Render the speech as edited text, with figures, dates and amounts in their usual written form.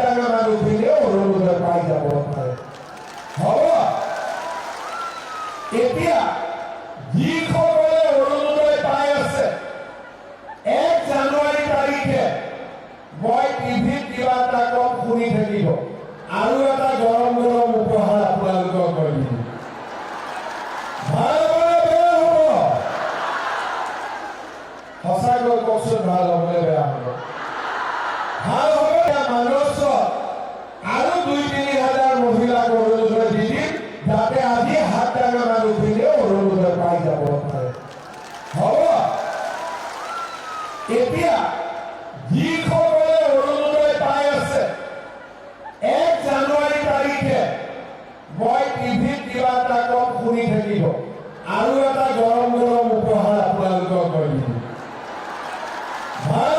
ডাঙৰ মানুহখিনিও অৰুণোদয় পাই যাব পাৰে। হ'ব এতিয়া যিসকলে অৰুণোদয় পাই আছে 1 জানুৱাৰী তাৰিখে মই টিভিত কিবা এটা কম শুনি থাকিব আৰু এটা গৰম গৰম উপহাৰ আপোনালোকক মই দিম। ভাল হ'বনে বেয়া হ'ব? সঁচাকৈ কওকচোন, ভাল হ'বনে বেয়া হ'ব? ভাল হ'ব। মানস আৰু 2-3 হাজাৰ মহিলাক অৰুণোদয় দি দিম, যাতে আজি হাত ডাঙৰ মানুহখিনিও অৰুণোদয় পাই যাব পাৰে। হ'ব এতিয়া যিসকলে অৰুণোদয় পাই আছে 1 জানুৱাৰী তাৰিখে মই টিভিত কিবা এটা কম শুনি থাকিব আৰু এটা গৰম গৰম উপহাৰ আপোনালোকক মই দিম। ভাল